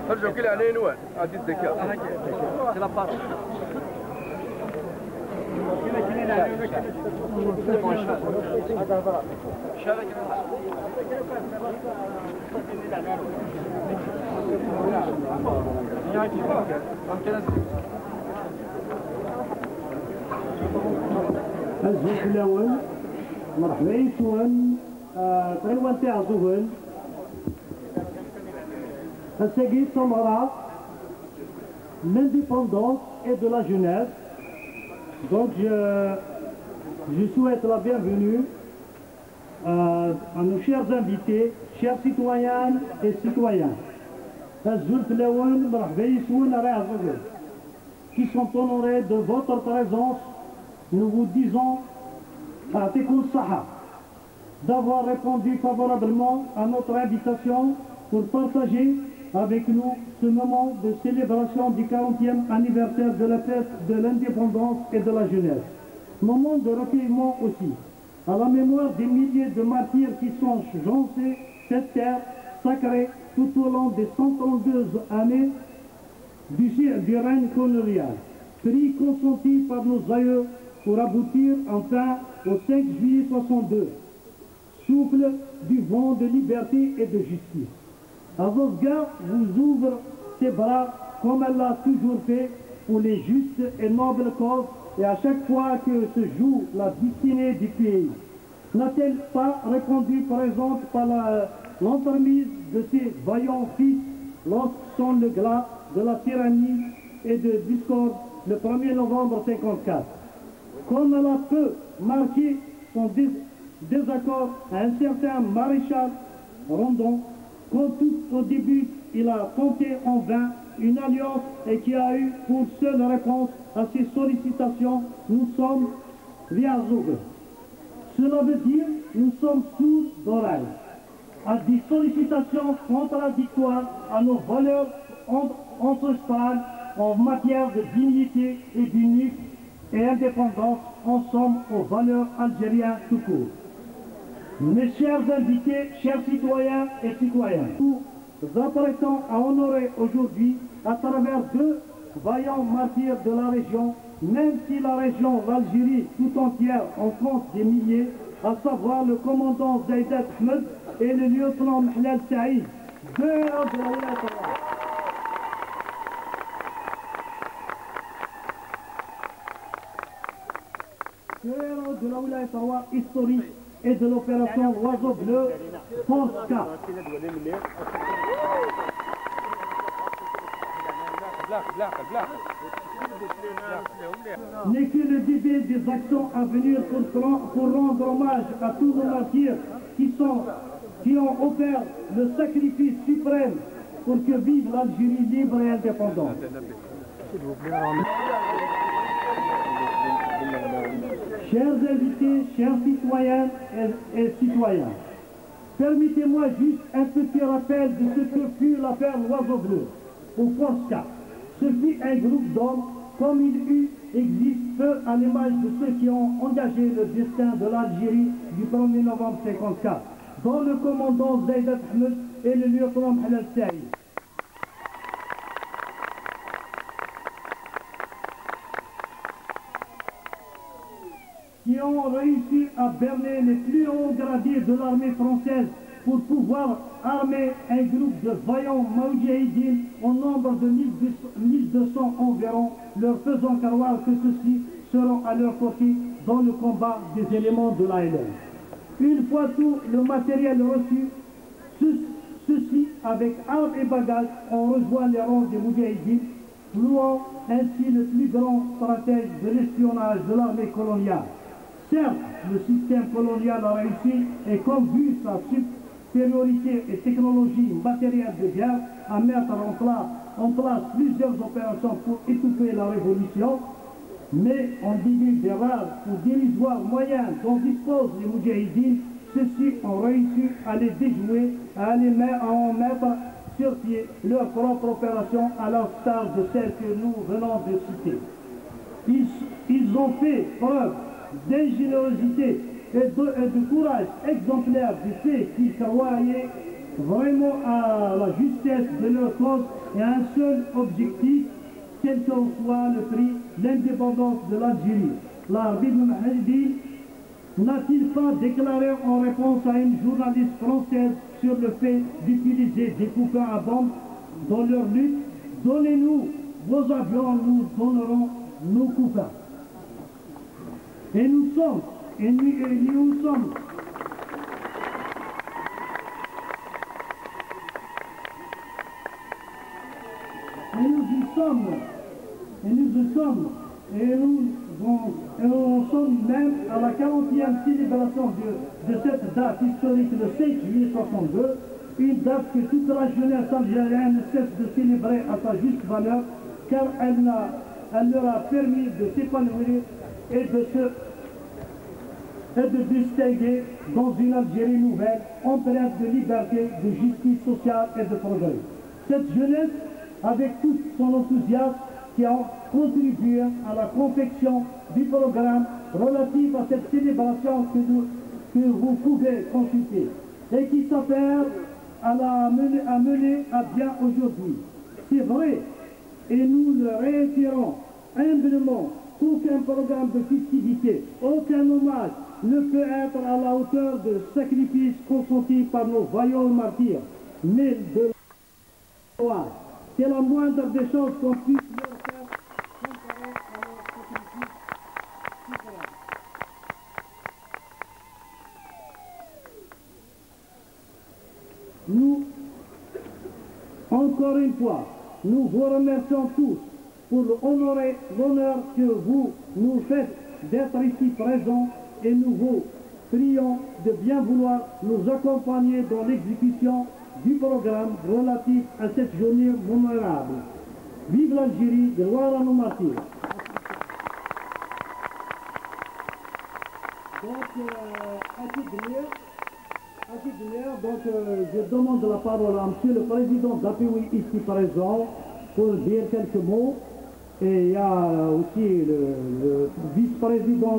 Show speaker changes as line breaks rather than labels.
خرجوا كل عليه نوال عديد الذكاء كلا باش
الزوج الأول مرحبا يسون تايوان تاع زوهل الساقي Samara, l'indépendance et de la jeunesse. Donc je souhaite la bienvenue à nos chers invités, chers citoyennes et citoyens. Qui sont honorés de votre présence, nous vous disons d'avoir répondu favorablement à notre invitation pour partager avec nous ce moment de célébration du 40e anniversaire de la fête de l'indépendance et de la jeunesse. Moment de recueillement aussi, à la mémoire des milliers de martyrs qui sont jonchés cette terre sacrée tout au long des 132 années du règne colonial. Prix consenti par nos aïeux pour aboutir enfin au 5 juillet 62. Souffle du vent de liberté et de justice. Azovga vous ouvre ses bras comme elle l'a toujours fait pour les justes et nobles causes et à chaque fois que se joue la destinée du pays. N'a-t-elle pas répondu présente par l'entremise de ses vaillants fils lorsque sont le glas de la tyrannie et de discorde le 1er novembre 1954? Comme elle a peu marqué son désaccord à un certain maréchal Rondon, quand tout au début il a tenté en vain une alliance et qui a eu pour seule réponse à ses sollicitations, nous sommes Viazougue. Cela veut dire nous sommes sourds d'oreilles à des sollicitations contradictoires à nos valeurs ancestrales en matière de dignité et d'unité et indépendance, en somme aux valeurs algériennes tout court. Mes chers invités, chers citoyens et citoyennes, nous nous apprêtons à honorer aujourd'hui à travers deux vaillants martyrs de la région, même si la région, l'Algérie tout entière en compte des milliers, à savoir le commandant Zaïdat Ahmed et le lieutenant Mahlal Saïd, deux héros de la Wilayat. Deux héros de la Wilaya Tawa historique et de l'opération Oiseau Bleu Force 4. N'est que le début des actions à venir pour rendre hommage à tous nos martyrs qui ont offert le sacrifice suprême pour que vive l'Algérie libre et indépendante. Chers invités, chers citoyennes et citoyens, permettez-moi juste un petit rappel de ce que fut l'affaire L'Oiseau Bleu au Force 4. Ce fut un groupe d'hommes, comme il existe peu à l'image de ceux qui ont engagé le destin de l'Algérie du 1er novembre 1954, dont le commandant Zaidat Ahmed et le lieutenant Mohamed Saïd. Qui ont réussi à berner les plus hauts gradés de l'armée française pour pouvoir armer un groupe de vaillants moudjahidines au nombre de 1200 environ, leur faisant croire que ceux-ci seront à leur côté dans le combat des éléments de l'ALN. Une fois tout le matériel reçu, ceux-ci, avec armes et bagages, ont rejoint les rangs des moudjahidines, louant ainsi le plus grand stratège de l'espionnage de l'armée coloniale. Certes, le système colonial a réussi et comme vu sa supériorité et technologie matérielle de guerre à mettre en place plusieurs opérations pour étouffer la révolution, mais en début des rares ou dérisoires moyens dont disposent les moudjahidines, ceux-ci ont réussi à les déjouer, à en mettre sur pied leur propre opération à l'instar de celle que nous venons de citer. Ils ont fait preuve d'ingéniosité et de courage exemplaire du fait qu'ils croyaient vraiment à la justesse de leur cause et à un seul objectif, quel qu'en soit le prix, l'indépendance de l'Algérie. L'arbitre Mahdi n'a-t-il pas déclaré en réponse à une journaliste française sur le fait d'utiliser des coupins à bombes dans leur lutte? Donnez-nous vos avions, nous donnerons nos coupins. Et nous sommes, et nous sommes. Et nous y sommes, et nous sommes même à la 40e célébration de cette date historique, le 5 juillet 62, une date que toute la jeunesse algérienne ne cesse de célébrer à sa juste valeur, car elle leur a permis de s'épanouir et de distinguer dans une Algérie nouvelle, empreinte de liberté, de justice sociale et de progrès. Cette jeunesse, avec tout son enthousiasme, qui a contribué à la confection du programme relatif à cette célébration que vous pouvez consulter et qui s'affaire à mener à bien aujourd'hui. C'est vrai, et nous le réitérons humblement, qu'aucun programme de festivité, aucun hommage ne peut être à la hauteur de sacrifices consentis par nos vaillants martyrs, mais de la c'est la moindre des choses qu'on puisse leur faire comparé à leur sacrifice suprême. Nous, encore une fois, nous vous remercions tous pour honorer l'honneur que vous nous faites d'être ici présents et nous vous prions de bien vouloir nous accompagner dans l'exécution du programme relatif à cette journée mémorable. Vive l'Algérie, gloire à nos martyrs. Donc, à titre d'heure, je demande la parole à M. le Président d'APOUI ici présent pour dire quelques mots. Et il y a aussi le vice-président